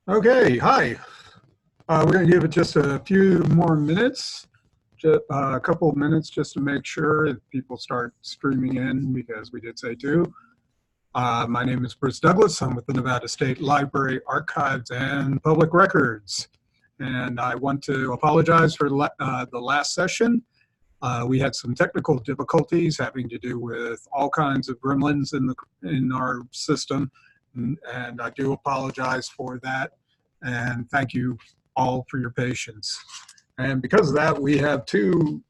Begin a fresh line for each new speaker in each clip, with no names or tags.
Okay, hi. We're going to give it just a few more minutes, just, a couple of minutes just to make sure that people start streaming in because we did say to. My name is Bruce Douglas. I'm with the Nevada State Library Archives and Public Records. And I want to apologize for the last session. We had some technical difficulties having to do with all kinds of gremlins in our system. And I do apologize for that. And thank you all for your patience. And because of that, we had to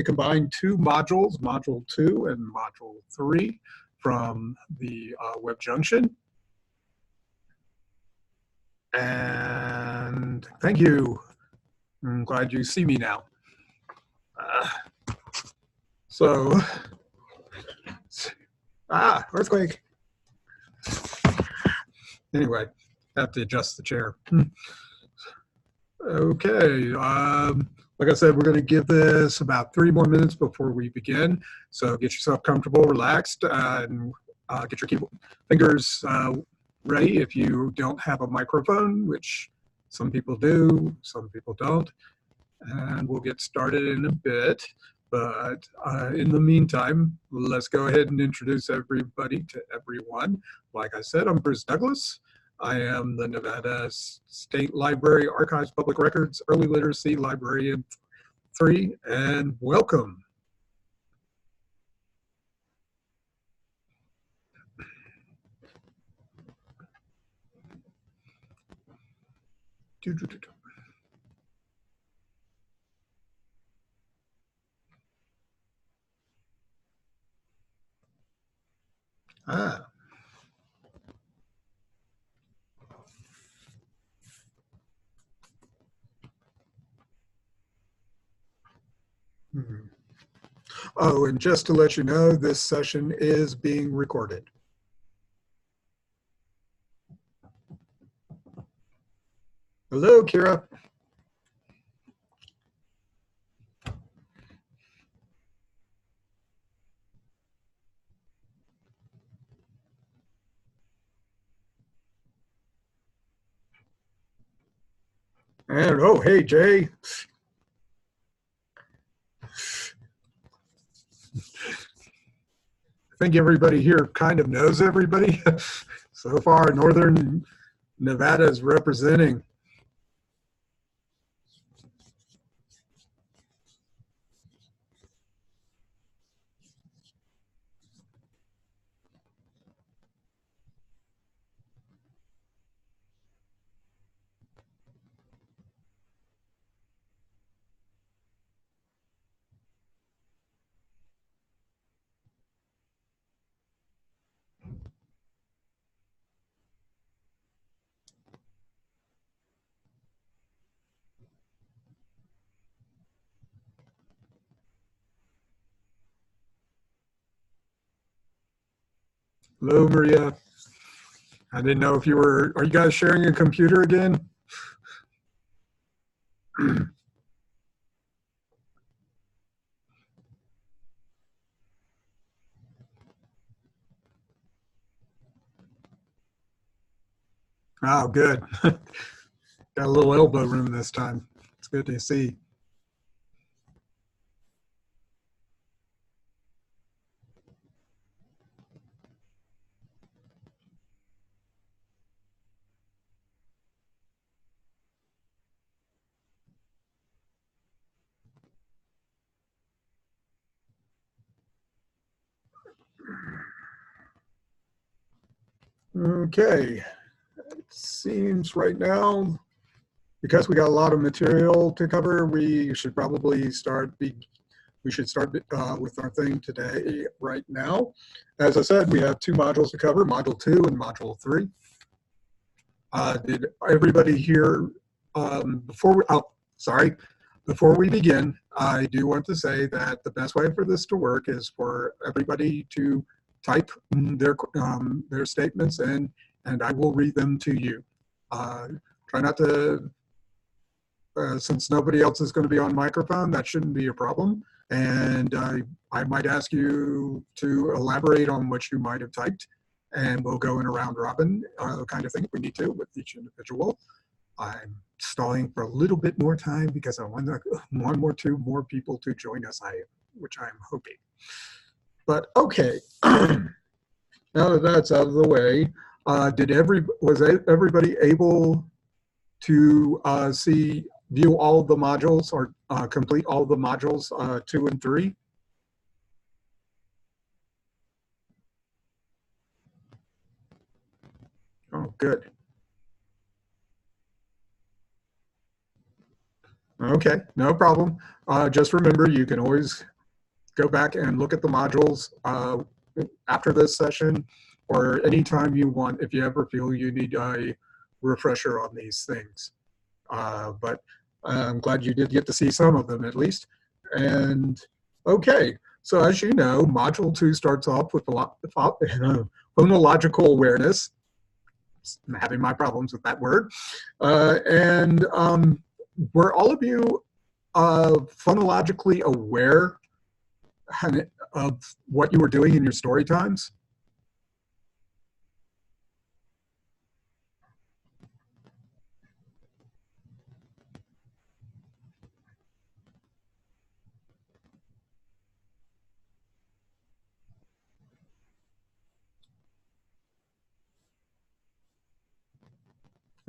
combine two modules, Module 2 and Module 3 from the Web Junction. And thank you. I'm glad you see me now. So, earthquake. Anyway, have to adjust the chair. Okay, like I said, we're going to give this about 3 more minutes before we begin. So get yourself comfortable, relaxed, and get your keyboard fingers ready if you don't have a microphone, which some people do, some people don't. And we'll get started in a bit. But in the meantime, let's go ahead and introduce everybody to everyone. Like I said, I'm Bruce Douglas. I am the Nevada State Library Archives Public Records Early Literacy Librarian 3, and welcome. Ah. Oh, and just to let you know, this session is being recorded. Hello, Kira. And oh, hey, Jay. I think everybody here kind of knows everybody. So far, Northern Nevada is representing. Hello, Maria. I didn't know if are you guys sharing a computer again? Oh, good. Got a little elbow room this time. It's good to see. Okay. It seems right now, because we got a lot of material to cover, we should probably start with our thing today right now. As I said, we have 2 modules to cover, Module 2 and Module 3. Did everybody hear, before we begin, I do want to say that the best way for this to work is for everybody to type their statements in, and I will read them to you. Try not to, since nobody else is going to be on microphone, that shouldn't be a problem. And I might ask you to elaborate on what you might have typed, and we'll go in a round robin kind of thing if we need to with each individual. I'm stalling for a little bit more time because I want one or two more people to join us, which I'm hoping. But okay, now that that's out of the way, was everybody able to view all of the modules or complete all of the modules 2 and 3? Oh, good. Okay, no problem. Just remember, you can always go back and look at the modules after this session or anytime you want if you ever feel you need a refresher on these things. But I'm glad you did get to see some of them at least. And okay, so as you know, Module 2 starts off with phonological awareness. I'm having my problems with that word. And were all of you phonologically aware of what you were doing in your story times?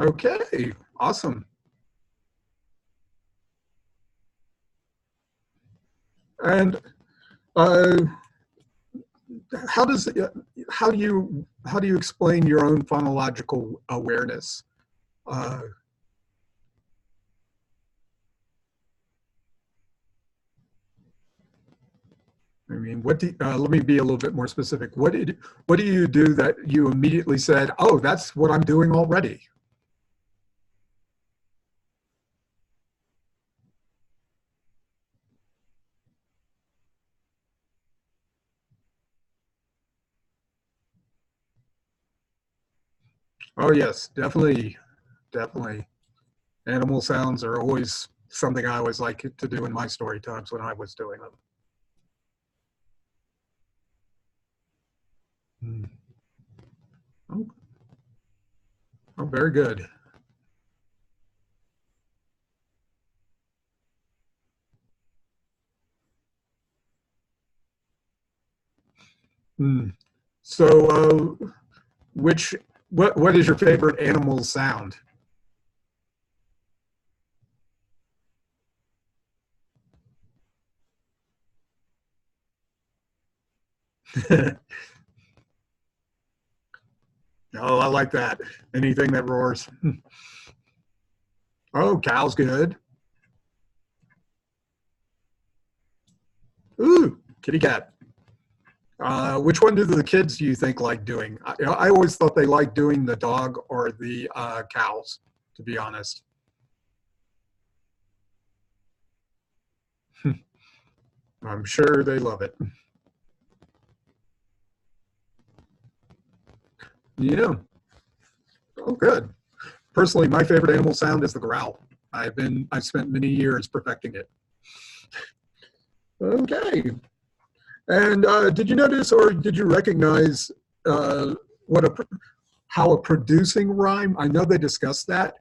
Okay, awesome. And uh, how does how do you explain your own phonological awareness? Uh, I mean, let me be a little bit more specific. What do you do that you immediately said, "Oh, that's what I'm doing already"? Oh yes, definitely, definitely. Animal sounds are always something I always like to do in my story times when I was doing them. Hmm. Oh, oh, very good. Hmm. So, which what is your favorite animal sound? Oh, I like that. Anything that roars. Oh, cow's good. Ooh, kitty cat. Which one do the kids do you think like doing? I always thought they liked doing the dog or the cows, to be honest. I'm sure they love it. Yeah. Oh, good. Personally, my favorite animal sound is the growl. I've spent many years perfecting it. Okay. And did you notice or did you recognize uh, what a how a producing rhyme? I know they discussed that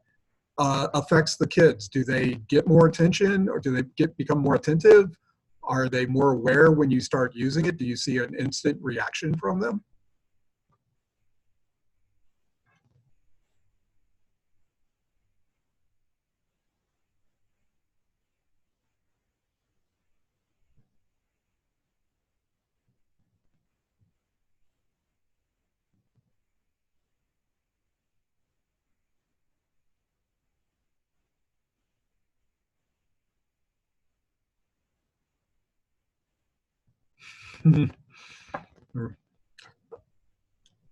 affects the kids. Do they get more attention, or do they become more attentive? Are they more aware when you start using it? Do you see an instant reaction from them?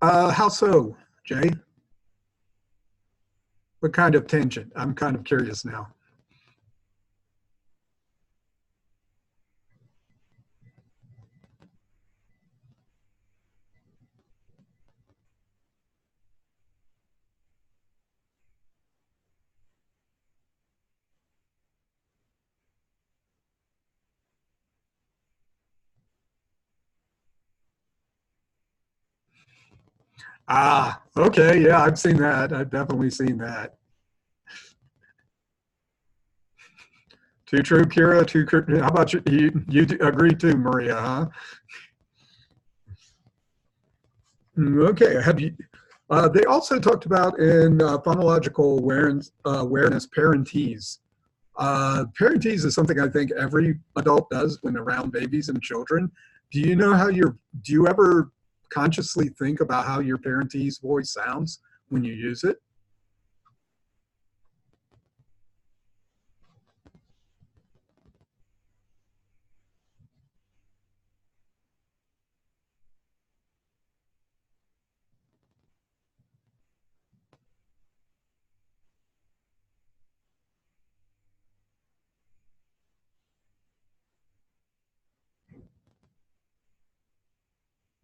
How so, Jay? What kind of tangent? I'm kind of curious now. Ah, okay, yeah, I've seen that. I've definitely seen that. Too true, Kira. Too. How about you? You agree too, Maria? Huh? Okay. Have you? They also talked about in phonological awareness parentese. Parentese is something I think every adult does when around babies and children. Do you know how your? Do you ever consciously think about how your parentese voice sounds when you use it?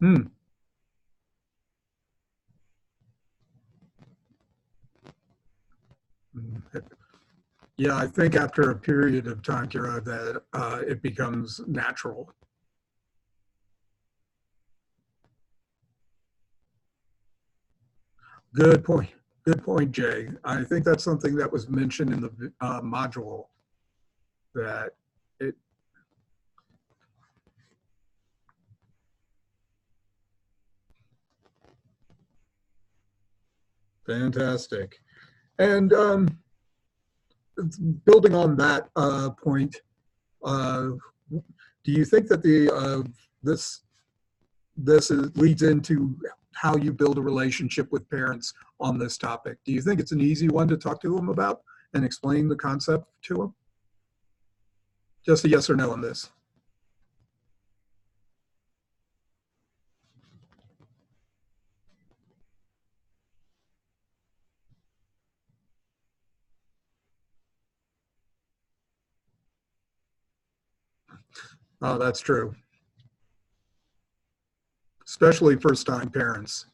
Hmm. Yeah, I think after a period of time, Kira, that it becomes natural. Good point. Good point, Jay. I think that's something that was mentioned in the module that it fantastic. And building on that point, uh, do you think that the this leads into how you build a relationship with parents on this topic? Do you think it's an easy one to talk to them about and explain the concept to them? Just a yes or no on this. Oh, that's true, especially first-time parents.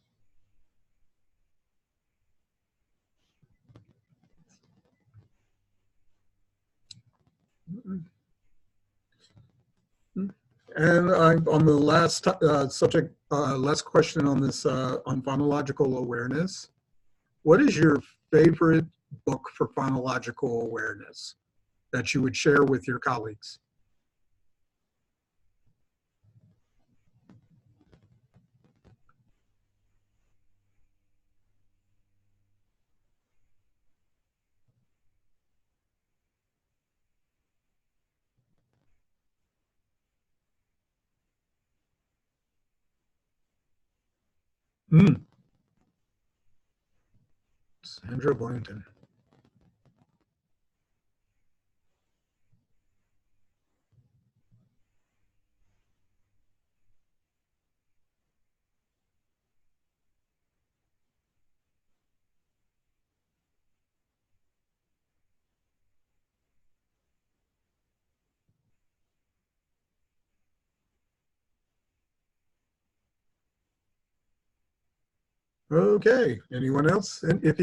And on the last subject, last question on this on phonological awareness. What is your favorite book for phonological awareness that you would share with your colleagues? Mm, Sandra Blanton. Okay. Anyone else? And if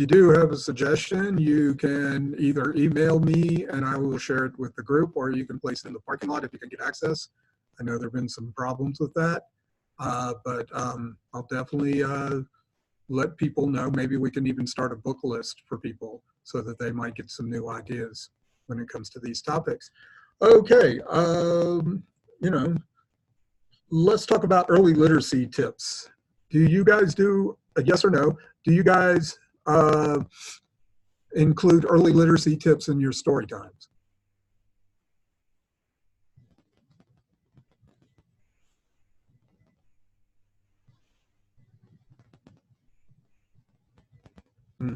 you do have a suggestion, you can either email me and I will share it with the group, or you can place it in the parking lot if you can get access. I know there have been some problems with that, but I'll definitely let people know. Maybe we can even start a book list for people so that they might get some new ideas when it comes to these topics. Okay. You know, let's talk about early literacy tips. Do you guys do a yes or no? Do you guys include early literacy tips in your story times? Hmm.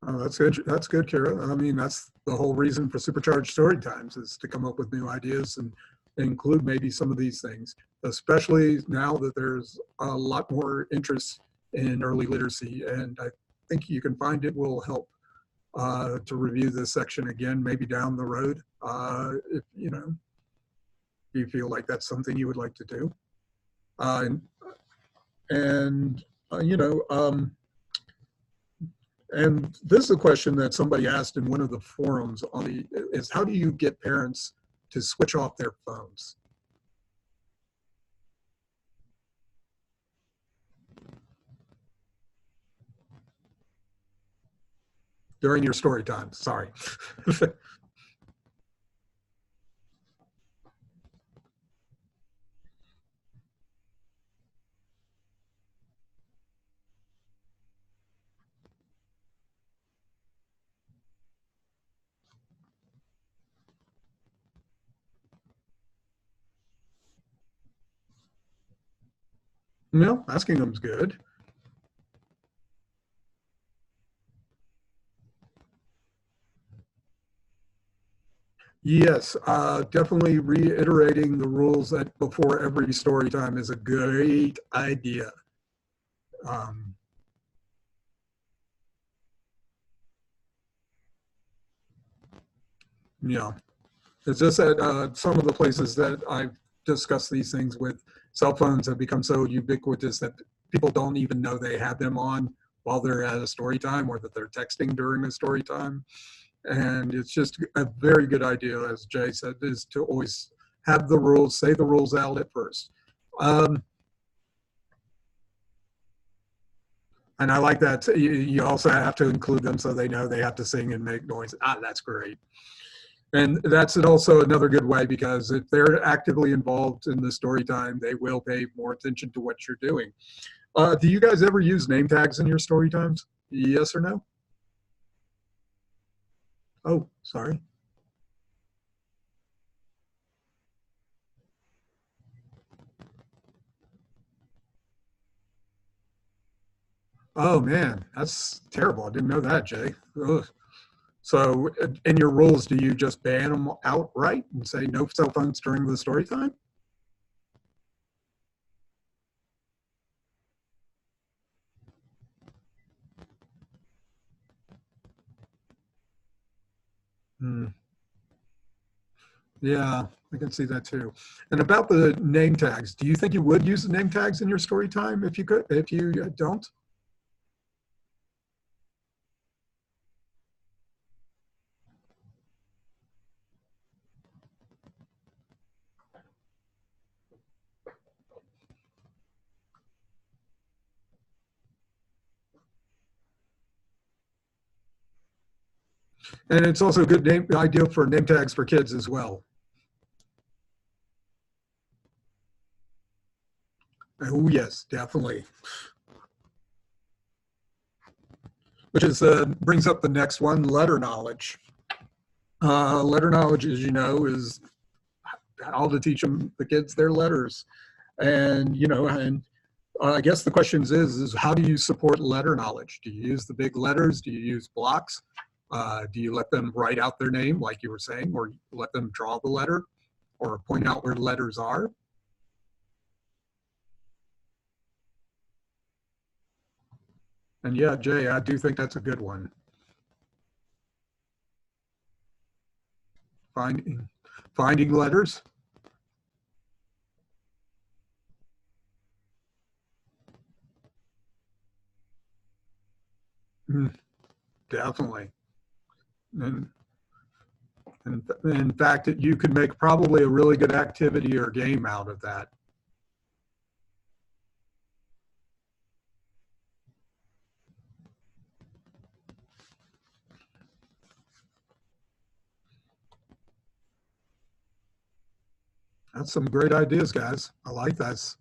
Oh, that's good. That's good, Kara. I mean, that's the whole reason for Supercharge Storytimes is to come up with new ideas and include maybe some of these things, especially now that there's a lot more interest in early literacy. And I think you can find it will help to review this section again, maybe down the road, if you feel like that's something you would like to do. And, and you know, and this is a question that somebody asked in one of the forums on the is how do you get parents to switch off their phones? during your story time. Sorry. No, asking them's good. Yes, definitely reiterating the rules that before every story time is a great idea. Um, yeah, it's just that some of the places that I've discussed these things with, cell phones have become so ubiquitous that people don't even know they have them on while they're at a story time or that they're texting during a story time. And it's just a very good idea, as Jay said, is to always have the rules, say the rules out at first. Um, and I like that. You also have to include them so they know they have to sing and make noise. That's great. And that's also another good way because if they're actively involved in the story time, they will pay more attention to what you're doing. Do you guys ever use name tags in your story times? Yes or no? Oh, sorry. Oh man, that's terrible. I didn't know that, Jay. Ugh. So, in your rules, do you just ban them outright and say no cell phones during the story time? Hmm. Yeah, I can see that too. And about the name tags, do you think you would use the name tags in your story time if you could? If you don't, and it's also a good name idea for name tags for kids as well. Oh yes, definitely. Which is brings up the next one, letter knowledge. Letter knowledge, as you know, is how to teach them the kids their letters, and I guess the question is how do you support letter knowledge? Do you use the big letters? Do you use blocks? Do you let them write out their name, like you were saying, or let them draw the letter, or point out where letters are? And yeah, Jay, I do think that's a good one. Finding finding letters. Mm, definitely. And, and in fact, you could make probably a really good activity or game out of that. That's some great ideas, guys. I like this.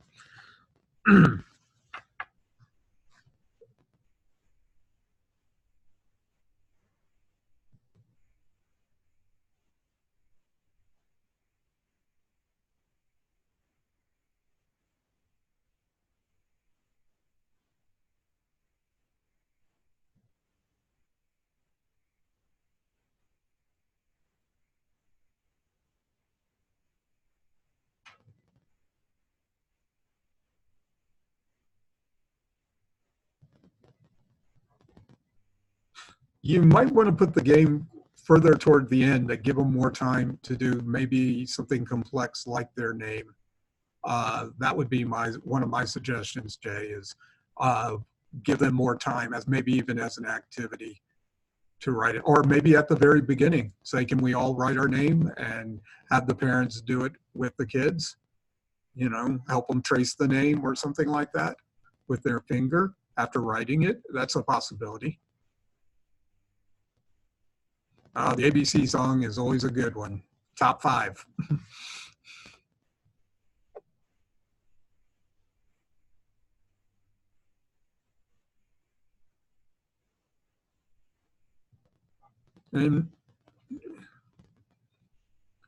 You might want to put the game further toward the end to give them more time to do maybe something complex like their name. That would be my one of my suggestions, Jay, is uh, give them more time as maybe even as an activity to write it, or maybe at the very beginning, say, can we all write our name and have the parents do it with the kids? Help them trace the name or something like that with their finger after writing it. That's a possibility. The ABC song is always a good one. Top 5. and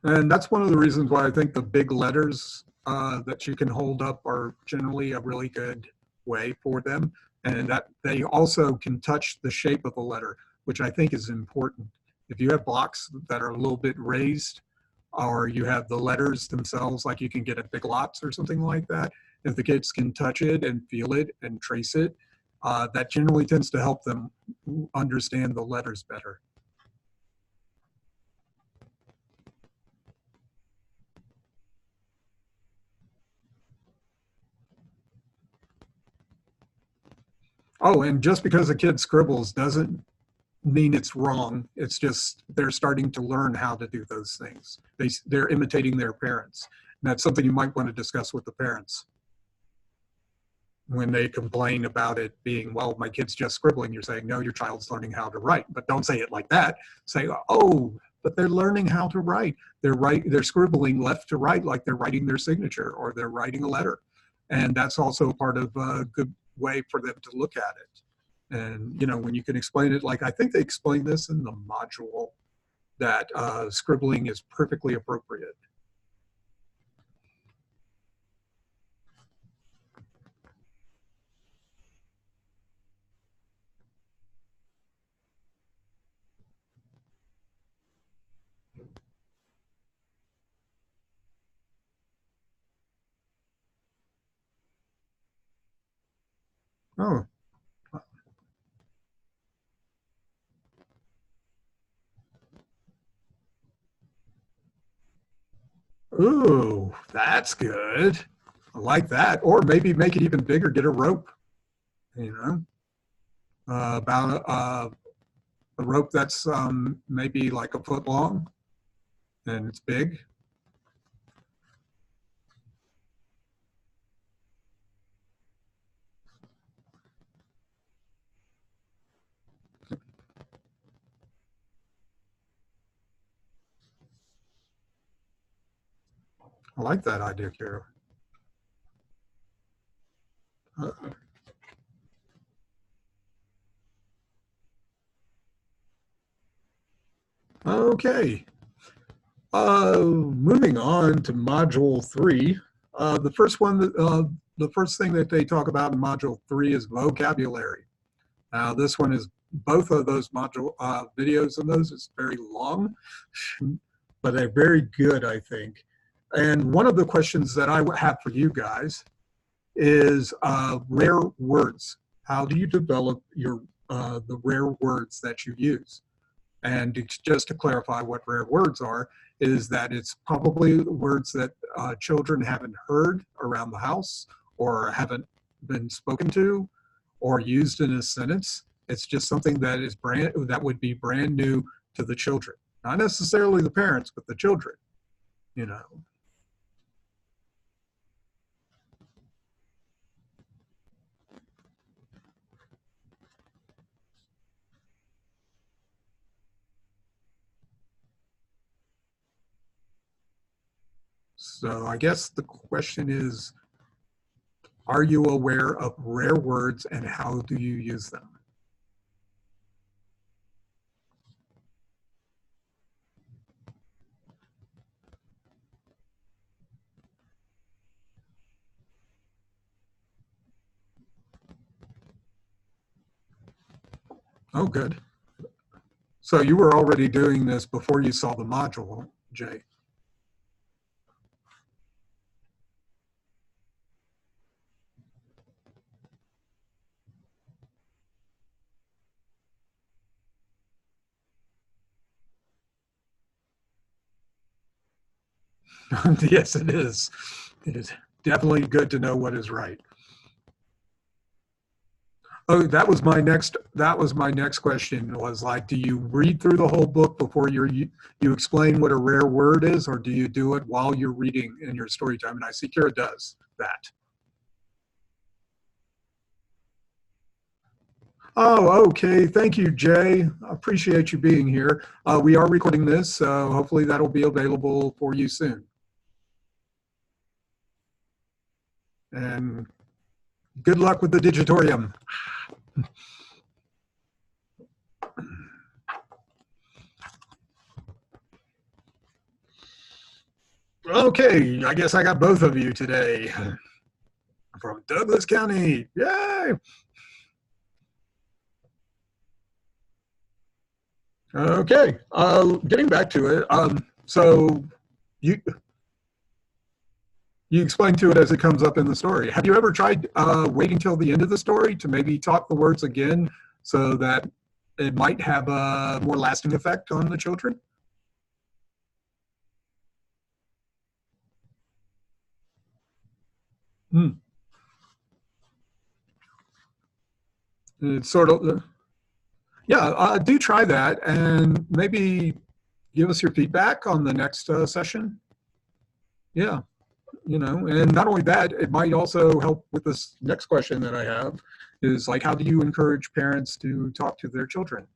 And that's one of the reasons why I think the big letters that you can hold up are generally a really good way for them. And that they also can touch the shape of the letter, which I think is important. If you have blocks that are a little bit raised, or you have the letters themselves, like you can get at Big Lots or something like that, if the kids can touch it and feel it and trace it, that generally tends to help them understand the letters better. Oh, and just because a kid scribbles doesn't mean it's wrong. It's just they're starting to learn how to do those things. They're imitating their parents. And that's something you might want to discuss with the parents when they complain about it being, well, my kid's just scribbling. You're saying, no, your child's learning how to write. But don't say it like that. Say, oh, but they're learning how to write. They're scribbling left to right, like they're writing their signature or they're writing a letter. And that's also part of a good way for them to look at it. And, when you can explain it, like I think they explain this in the module, that scribbling is perfectly appropriate. Oh, ooh, that's good. I like that. Or maybe make it even bigger, get a rope, you know, about a rope that's maybe like a foot long and it's big. I like that idea, Carol. Uh, okay. Moving on to module 3. The first thing that they talk about in module 3 is vocabulary. Now, this one is both of those module videos and those is very long, but they're very good, I think. And one of the questions that I have for you guys is rare words. How do you develop your the rare words that you use? And just to clarify what rare words are, is that it's probably words that children haven't heard around the house or haven't been spoken to or used in a sentence. It's just something that would be brand new to the children, not necessarily the parents, but the children. You know. So I guess the question is, are you aware of rare words and how do you use them? Oh, good. So you were already doing this before you saw the module, Jay. Yes, it is. It is definitely good to know what is right. Oh, that was my next question was like, do you read through the whole book before you explain what a rare word is, or do you do it while you're reading in your story time? And I see Kira does that. Oh, okay. Thank you, Jay. I appreciate you being here. We are recording this, so hopefully that'll be available for you soon. And good luck with the digitorium. Okay, I guess I got both of you today from Douglas County. Yay! Okay, getting back to it. So you you explain to it as it comes up in the story. Have you ever tried waiting till the end of the story to maybe talk the words again so that it might have a more lasting effect on the children? Hmm. It's sort of, yeah, do try that and maybe give us your feedback on the next session. Yeah, and not only that, it might also help with this next question that I have is like, how do you encourage parents to talk to their children?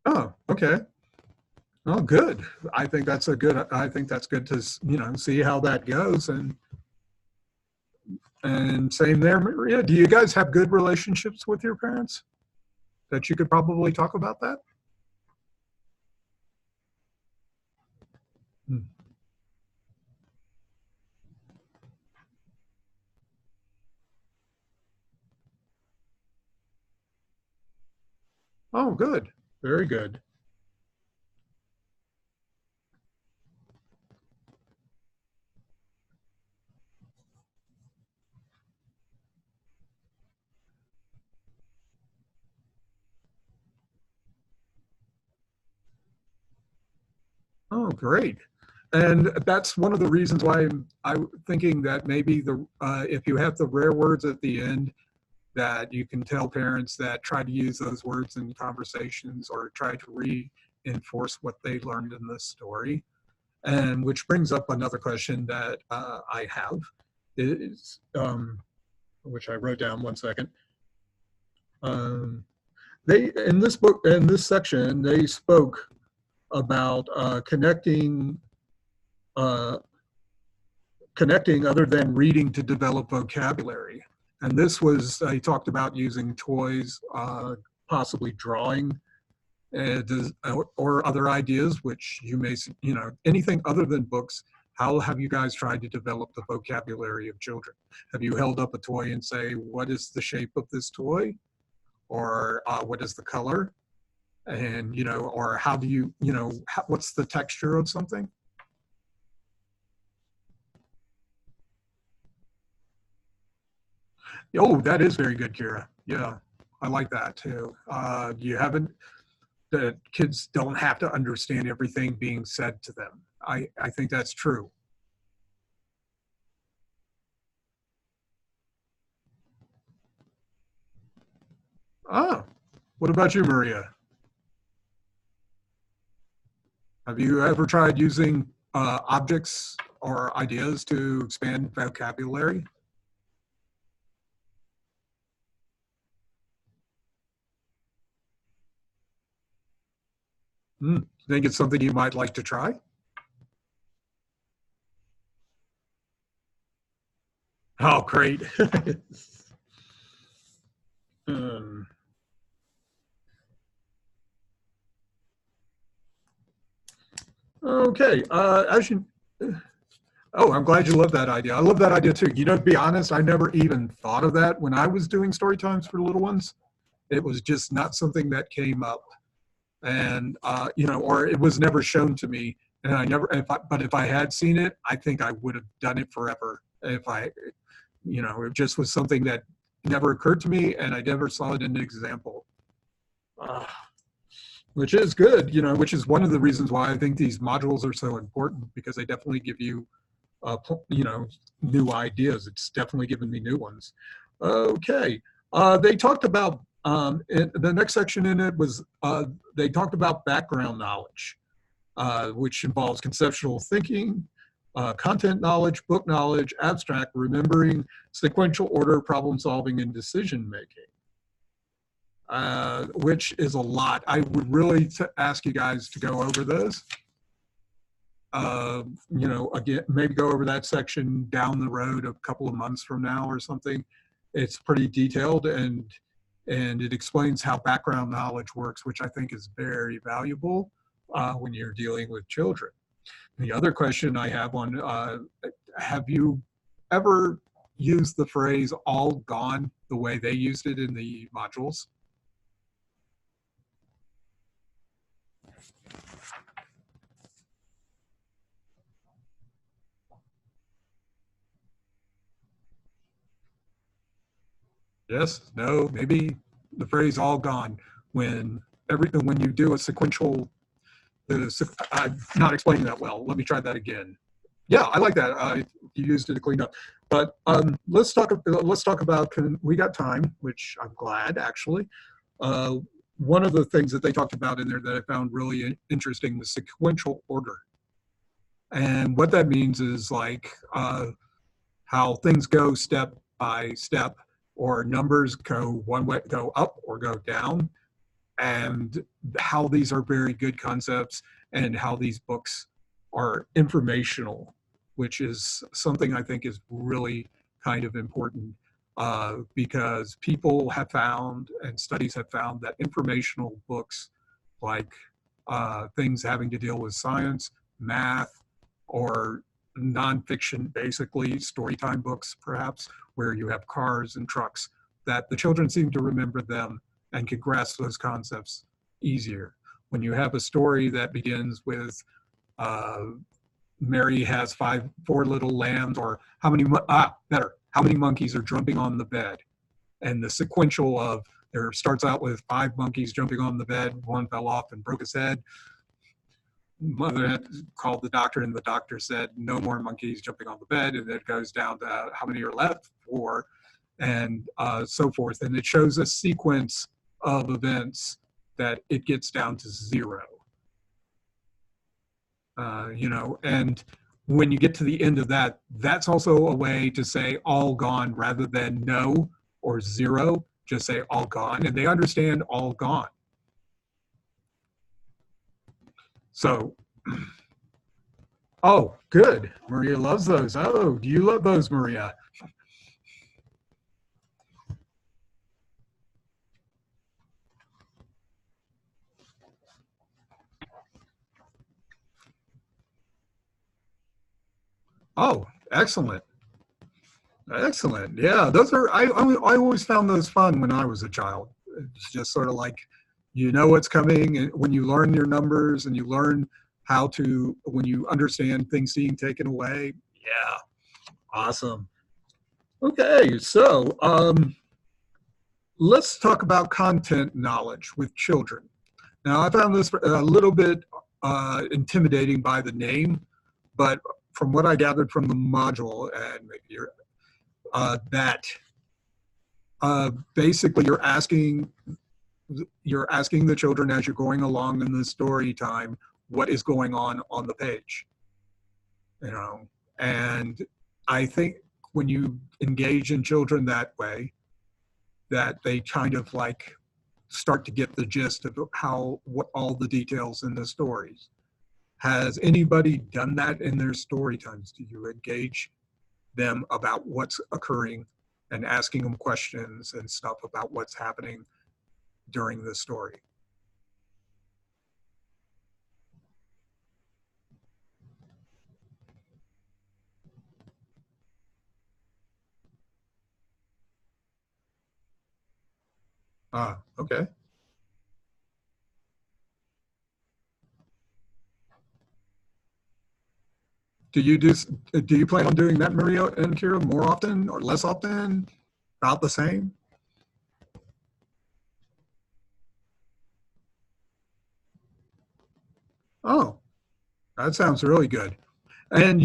Oh, okay. Oh, good. I think that's good to, see how that goes. And same there, Maria. Do you guys have good relationships with your parents that you could probably talk about that? Hmm. Oh, good. Very good. Oh, great. And that's one of the reasons why I'm thinking that maybe if you have the rare words at the end, that you can tell parents that try to use those words in conversations or try to reinforce what they learned in this story. And which brings up another question that I have is, which I wrote down 1 second. Um, they in this book in this section they spoke about uh, connecting other than reading to develop vocabulary. And this was, he talked about using toys, possibly drawing, or other ideas, which you may, anything other than books. How have you guys tried to develop the vocabulary of children? Have you held up a toy and say, what is the shape of this toy? Or what is the color? And, or how do you, what's the texture of something? Oh, that is very good, Kira. Yeah, I like that too. You haven't, the kids don't have to understand everything being said to them. I think that's true. Ah, what about you, Maria? Have you ever tried using objects or ideas to expand vocabulary? Hmm. Think it's something you might like to try? Oh, great. um, okay. As you, oh, I'm glad you love that idea. I love that idea too. To be honest, I never even thought of that when I was doing story times for little ones. It was just not something that came up, and or it was never shown to me. And I never, but if I had seen it, I think I would have done it forever. If I, it just was something that never occurred to me, and I never saw it in an example. Uh, which is good, which is one of the reasons why I think these modules are so important because they definitely give you new ideas. It's definitely given me new ones. Okay. They talked about, the next section in it was, they talked about background knowledge, which involves conceptual thinking, content knowledge, book knowledge, abstract remembering, sequential order, problem solving, and decision making. Which is a lot. I would really ask you guys to go over this. Again, maybe go over that section down the road a couple of months from now or something. It's pretty detailed, and it explains how background knowledge works, which I think is very valuable when you're dealing with children. The other question I have on, have you ever used the phrase all gone the way they used it in the modules? Yes, no, maybe the phrase all gone when when you do a sequential, I'm not explaining that well. Let me try that again. Yeah, I like that. You used it to clean up. But let's talk about, we got time, which I'm glad actually. Uh, One of the things that they talked about in there that I found really interesting was sequential order. And what that means is like how things go step by step, or numbers go one way, go up or go down, and how these are very good concepts, and how these books are informational, which is something I think is really kind of important, because people have found, and studies have found, that informational books, like things having to deal with science, math, or nonfiction, basically story time books, perhaps, where you have cars and trucks, that the children seem to remember them and can grasp those concepts easier. When you have a story that begins with uh, Mary has four little lambs, or how many monkeys are jumping on the bed, and the sequential of, there starts out with five monkeys jumping on the bed, one fell off and broke his head. Mother had called the doctor, and the doctor said no more monkeys jumping on the bed, and it goes down to how many are left, four, and so forth. And it shows a sequence of events that it gets down to zero. And when you get to the end of that, that's also a way to say all gone rather than no or zero. Just say all gone, and they understand all gone. So, oh, good. Maria loves those. Oh, do you love those, Maria? Oh, excellent. Excellent. Yeah, those are, I always found those fun when I was a child. It's just sort of like, you know what's coming, and when you learn your numbers, and you learn how to, when you understand things being taken away. Yeah, awesome. Okay, so let's talk about content knowledge with children. Now, I found this a little bit intimidating by the name, but from what I gathered from the module, and maybe that basically you're asking the children as you're going along in the story time what is going on the page, and I think when you engage in children that way, that they kind of like start to get the gist of what all the details in the stories. Has anybody done that in their story times? Do you engage them about what's occurring and asking them questions and stuff about what's happening during the story? Ah, okay. Do you do do you plan on doing that, Maria and Kira, more often or less often? About the same? Oh, that sounds really good. And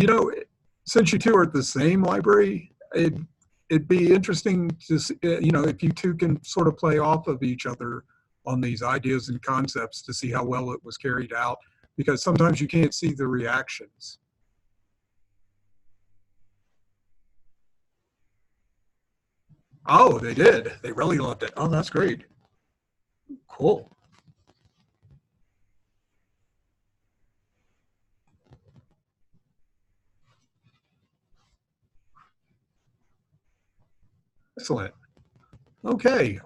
since you two are at the same library, it'd be interesting to see, if you two can sort of play off of each other on these ideas and concepts to see how well it was carried out, because sometimes you can't see the reactions. Oh, they did. They really loved it. Oh, that's great. Cool. Excellent. Okay.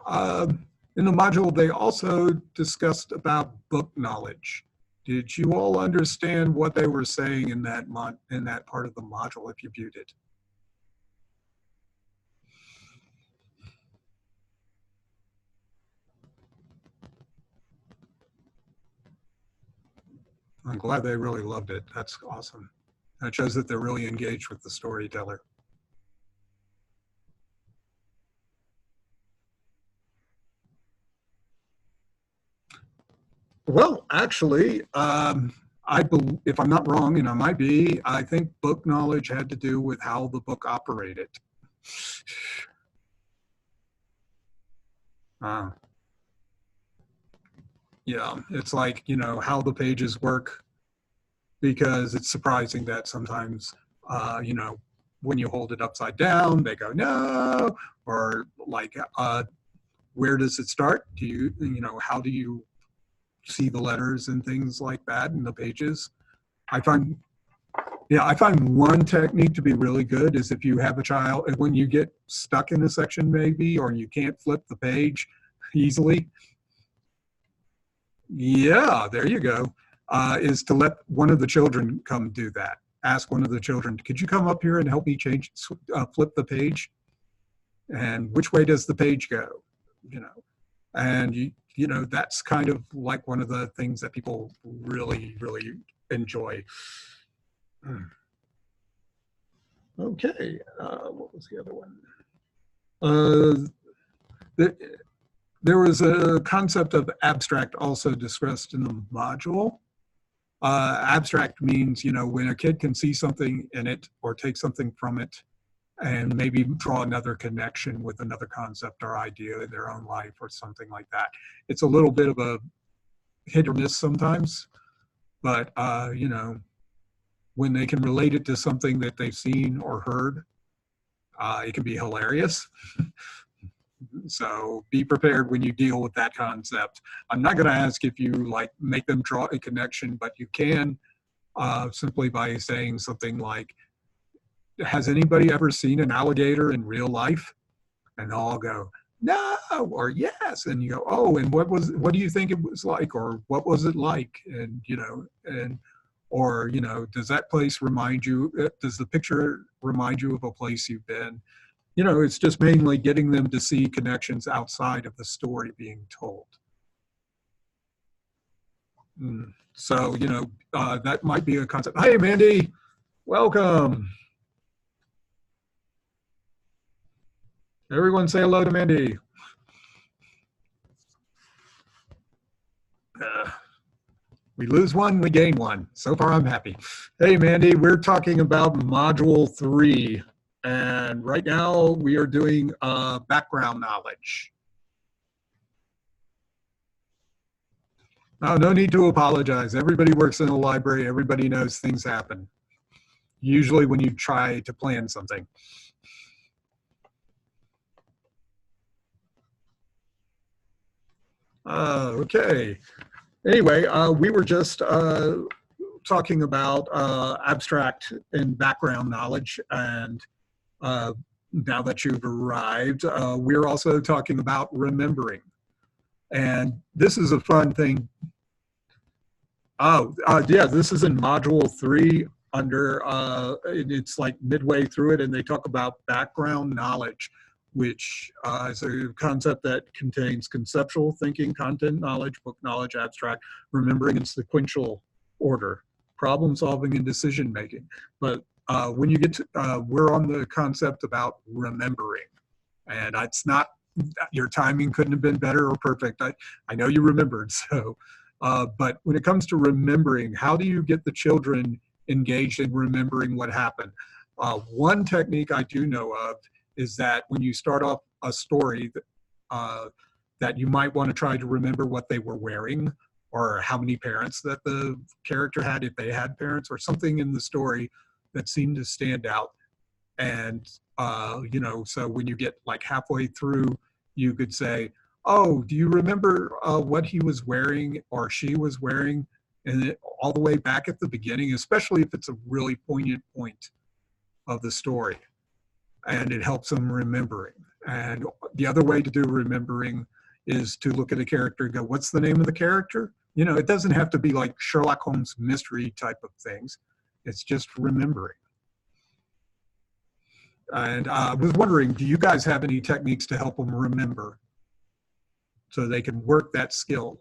In the module, they also discussed about book knowledge. Did you all understand what they were saying in that part of the module if you viewed it? I'm glad they really loved it. That's awesome. That shows that they're really engaged with the storyteller. Well, actually, if I'm not wrong, and I might be, I think book knowledge had to do with how the book operated. Uh, yeah, it's like, how the pages work, because it's surprising that sometimes, when you hold it upside down, they go, no, or like, where does it start? How do you see the letters and things like that in the pages? I find one technique to be really good is if you have a child, when you get stuck in a section maybe, or you can't flip the page easily. Yeah, there you go. Is to let one of the children come do that. Ask one of the children, could you come up here and help me flip the page? And which way does the page go? And that's kind of like one of the things that people really, really enjoy. Okay, what was the other one? There was a concept of abstract also discussed in the module. Abstract means, when a kid can see something in it or take something from it and maybe draw another connection with another concept or idea in their own life or something like that. It's a little bit of a hit or miss sometimes, but, when they can relate it to something that they've seen or heard, it can be hilarious. So be prepared when you deal with that concept. I'm not going to ask if you make them draw a connection, but you can simply by saying something like, has anybody ever seen an alligator in real life? And they'll all go, no, or yes. And you go, oh, and what do you think it was like? Or what was it like? And, or, does that place remind you, does the picture remind you of a place you've been? It's just mainly getting them to see connections outside of the story being told. So, that might be a concept. Hey, Mandy, welcome. Everyone say hello to Mandy. We lose one, we gain one. So far, I'm happy. Hey, Mandy, we're talking about Module 3. And right now, we are doing background knowledge. No need to apologize. Everybody works in a library. Everybody knows things happen. Usually when you try to plan something. Okay. Anyway, we were just talking about abstract and background knowledge, and now that you've arrived, we're also talking about remembering. And this is a fun thing. Oh, yeah, this is in Module 3 under, it's like midway through it, and they talk about background knowledge, which is a concept that contains conceptual thinking, content knowledge, book knowledge, abstract, remembering in sequential order, problem solving, and decision making. But when you get to, we're on the concept about remembering. And it's not, your timing couldn't have been better or perfect. I know you remembered, so. But when it comes to remembering, how do you get the children engaged in remembering what happened? One technique I do know of is that when you start off a story, uh, that you might want to try to remember what they were wearing or how many parents that the character had, if they had parents, or something in the story that seemed to stand out. And, so when you get like halfway through, you could say, oh, do you remember what he was wearing or she was wearing? And all the way back at the beginning, especially if it's a really poignant point of the story, and it helps them remembering. And the other way to do remembering is to look at a character and go, what's the name of the character? It doesn't have to be like Sherlock Holmes mystery type of things. It's just remembering. And I was wondering, do you guys have any techniques to help them remember so they can work that skill?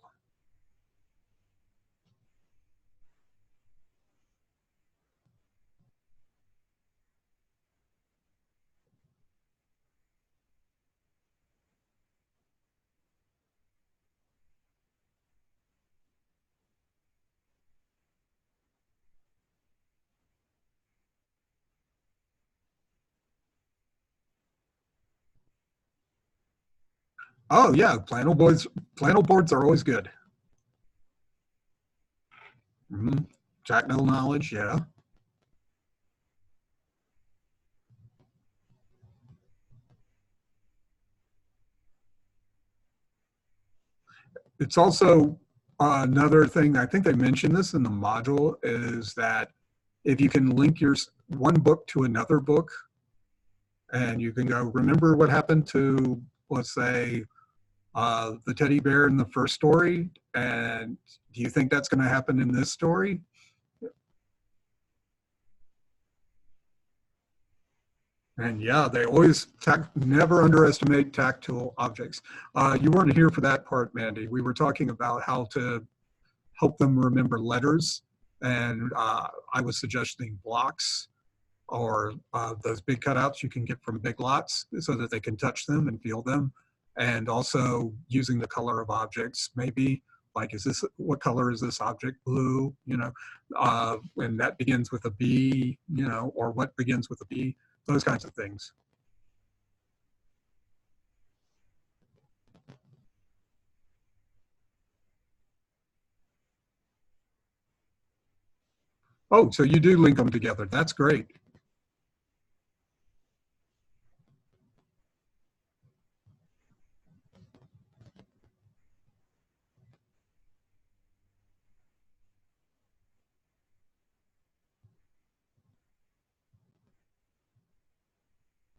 Oh yeah, flannel boards are always good. Mm-hmm. Technical knowledge, yeah. It's also another thing, I think they mentioned this in the module, is that if you can link your one book to another book, and you can go, remember what happened to, let's say, the teddy bear in the first story, and do you think that's going to happen in this story? And yeah, they always never underestimate tactile objects. You weren't here for that part, Mandy. We were talking about how to help them remember letters, and I was suggesting blocks or those big cutouts you can get from Big Lots so that they can touch them and feel them. And also using the color of objects, maybe like, what color is this object? Blue, and that begins with a B, or what begins with a B, those kinds of things. Oh, so you do link them together. That's great.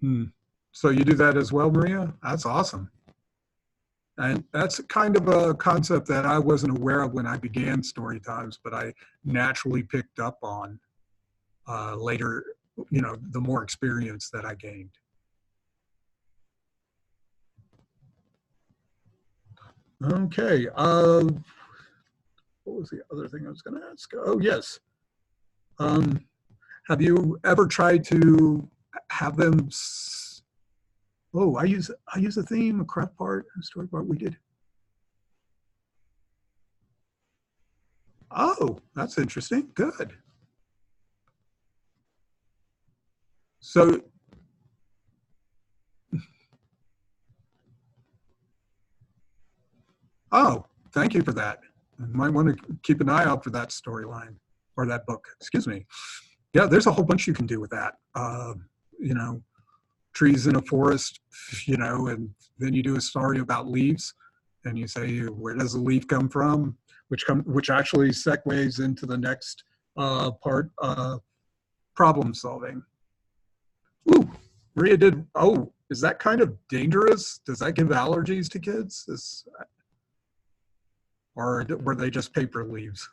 Hmm. So you do that as well, Maria? That's awesome. And that's kind of a concept that I wasn't aware of when I began story times, but I naturally picked up on later, the more experience that I gained. Okay. What was the other thing I was going to ask? Oh, yes. Um, have you ever tried to have them? Oh, I use a theme, a craft part, a story part. We did. Oh, that's interesting. Good. So, oh, thank you for that. I might want to keep an eye out for that storyline or that book. Excuse me. Yeah, there's a whole bunch you can do with that. You know, trees in a forest, and then you do a story about leaves, and you say, where does the leaf come from? Which actually segues into the next part, problem solving. Ooh, Maria did. Oh, is that kind of dangerous? Does that give allergies to kids? Or were they just paper leaves?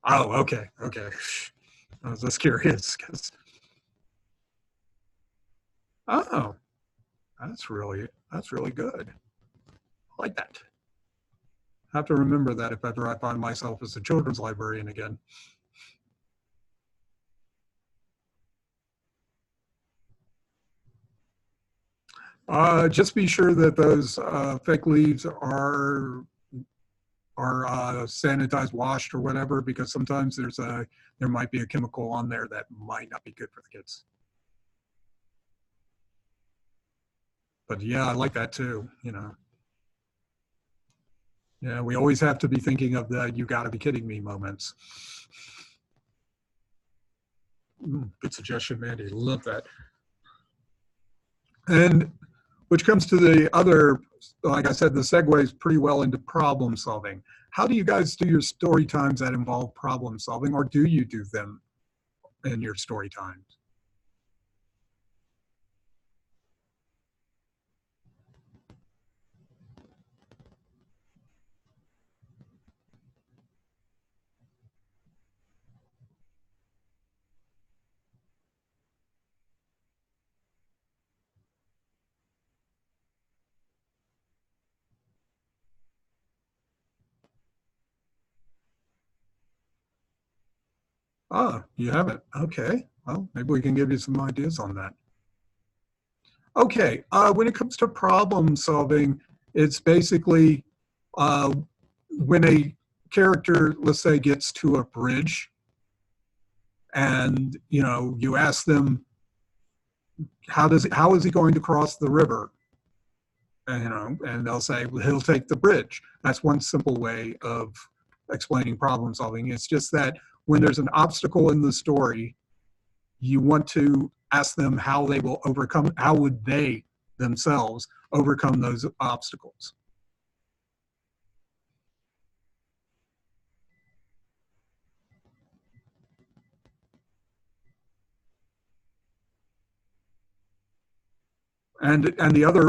Oh, okay, okay. I was just curious. Oh, that's really good. I like that. I have to remember that if ever I find myself as a children's librarian again. Just be sure that those fake leaves are are sanitized, washed, or whatever, because sometimes there might be a chemical on there that might not be good for the kids. But yeah, I like that too. Yeah, we always have to be thinking of the "you got to be kidding me" moments. Good suggestion, Mandy. Love that. And which comes to the other, like I said, the segues pretty well into problem solving. How do you guys do your story times that involve problem solving, or do you do them in your story times? Ah, you haven't. Okay. Well, maybe we can give you some ideas on that. Okay. When it comes to problem solving, it's basically uh, when a character, let's say, gets to a bridge, and you ask them, how is he going to cross the river? And they'll say, well, he'll take the bridge. That's one simple way of explaining problem solving. It's just that when there's an obstacle in the story, you want to ask them how they will overcome, how would they themselves overcome those obstacles. And the other,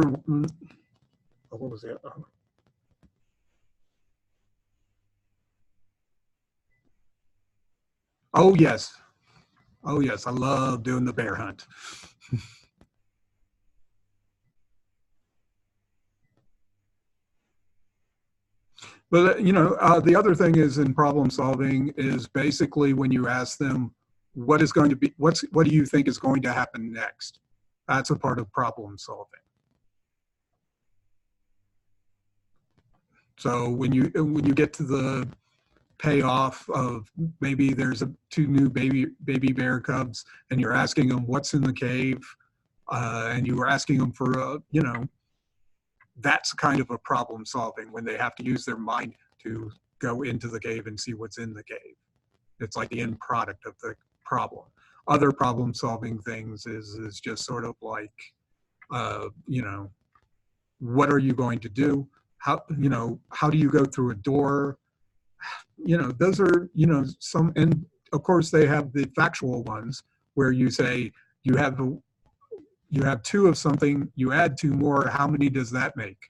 what was it? Oh yes, oh yes, I love doing the bear hunt. But the other thing is in problem solving is basically when you ask them what do you think is going to happen next. That's a part of problem solving. So when you get to the payoff of maybe there's two new baby bear cubs, and you're asking them what's in the cave, and you were asking them for that's kind of a problem solving when they have to use their mind to go into the cave and see what's in the cave. It's like the end product of the problem. Other problem solving things is just sort of like, what are you going to do? How do you go through a door? Those are, some, and of course they have the factual ones where you say you have you have two of something, you add two more, how many does that make?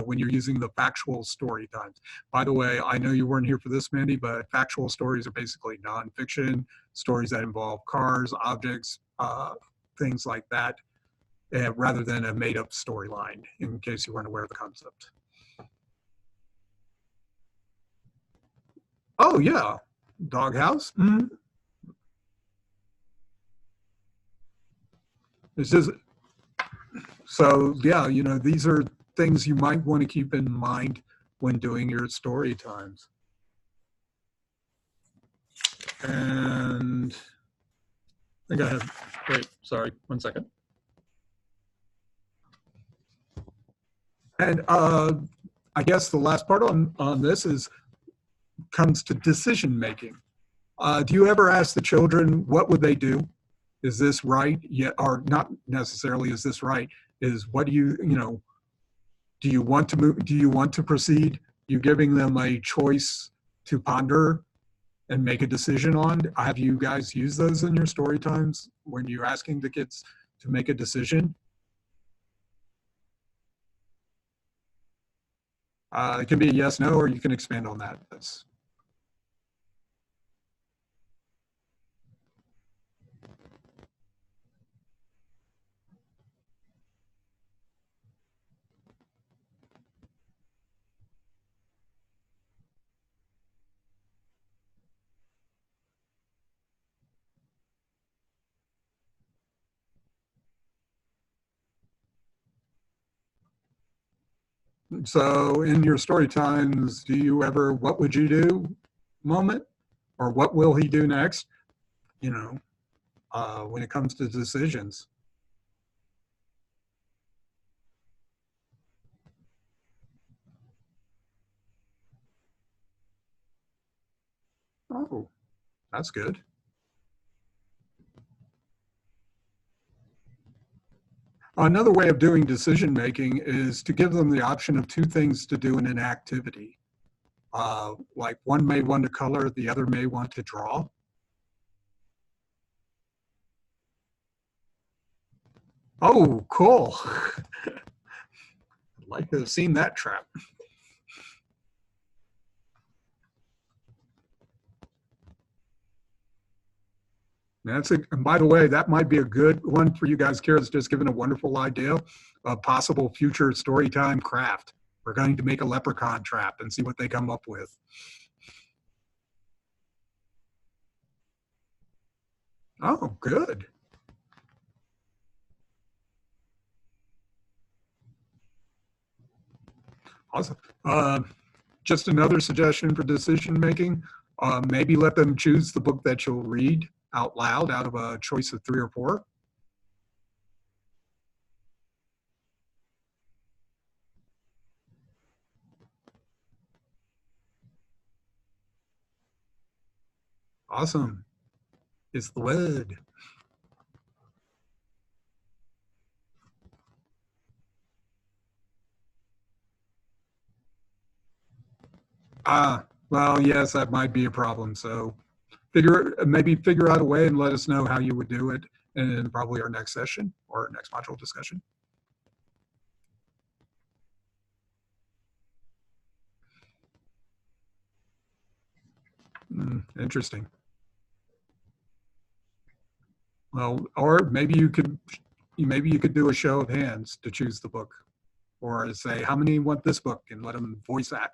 When you're using the factual story times. By the way, I know you weren't here for this, Mandy, but factual stories are basically nonfiction stories that involve cars, objects, things like that, rather than a made up storyline, in case you weren't aware of the concept. Oh, yeah. Doghouse? Mm-hmm. It's just, so, yeah, these are things you might want to keep in mind when doing your story times. And I think I have, wait, sorry, 1 second. And I guess the last part on this is comes to decision making. Do you ever ask the children what would they do? Is this right? Yeah, or not necessarily is this right? Is what do do you want to move? Do you want to proceed? You giving them a choice to ponder and make a decision on. Have you guys used those in your story times when you're asking the kids to make a decision? It can be a yes, no, or you can expand on that. That's So in your story times, do you ever, what would you do moment, or what will he do next? You know, when it comes to decisions. Oh, that's good. Another way of doing decision making is to give them the option of two things to do in an activity. Like one may want to color, the other may want to draw. Oh, cool. I'd like to have seen that trap. That's it. And by the way, that might be a good one for you guys. Kira's just given a wonderful idea of possible future story time craft. We're going to make a leprechaun trap and see what they come up with. Oh, good. Awesome. Just another suggestion for decision making. Maybe let them choose the book that you'll read out loud out of a choice of three or four. Awesome. It's the word. Well, yes, that might be a problem. So maybe figure out a way and let us know how you would do it in probably our next session or next module discussion. Interesting. Well, or maybe you could do a show of hands to choose the book, or say how many want this book and let them voice that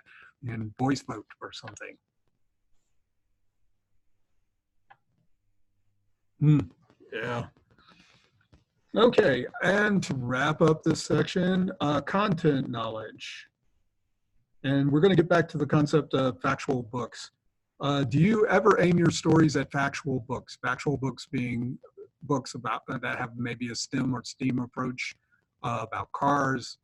and voice vote or something. Yeah. Okay, and to wrap up this section, content knowledge. And we're going to get back to the concept of factual books. Do you ever aim your stories at factual books? Factual books being books about that have maybe a STEM or STEAM approach, about cars,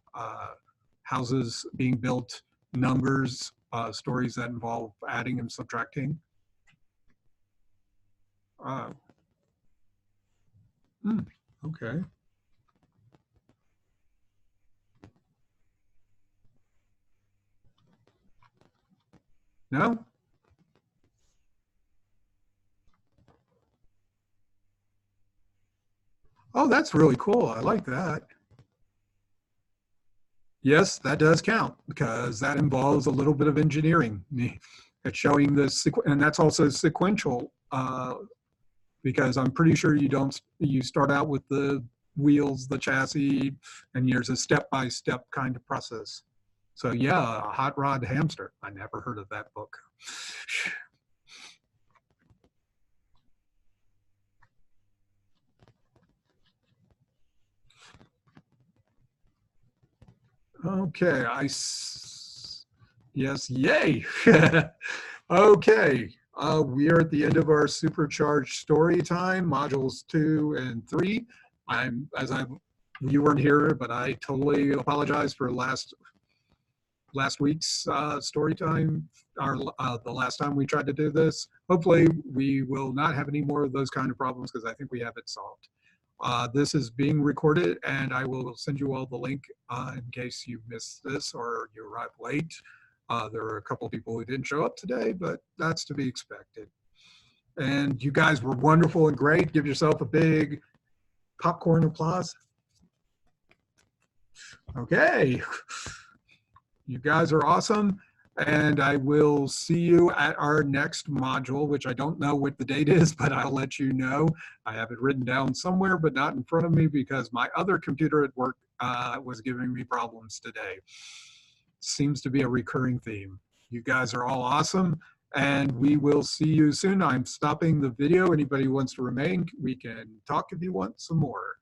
houses being built, numbers, stories that involve adding and subtracting. Uh, okay. No? Oh, that's really cool. I like that. Yes, that does count because that involves a little bit of engineering. It's showing and that's also sequential, because I'm pretty sure you start out with the wheels, the chassis, and there's a step-by-step kind of process. So yeah, a hot rod hamster. I never heard of that book. Okay, yes, yay. Okay, we are at the end of our Supercharged story time, modules 2 and 3. You weren't here, but I totally apologize for last week's story time, the last time we tried to do this. Hopefully, we will not have any more of those kind of problems because I think we have it solved. This is being recorded, and I will send you all the link in case you missed this or you arrived late. There are a couple of people who didn't show up today, but that's to be expected. And you guys were wonderful and great. Give yourself a big popcorn applause. Okay. You guys are awesome. And I will see you at our next module, which I don't know what the date is, but I'll let you know. I have it written down somewhere, but not in front of me because my other computer at work was giving me problems today. Seems to be a recurring theme. You guys are all awesome, and we will see you soon. I'm stopping the video. Anybody who wants to remain, we can talk if you want some more.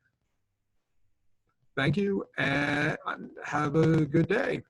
Thank you, and have a good day.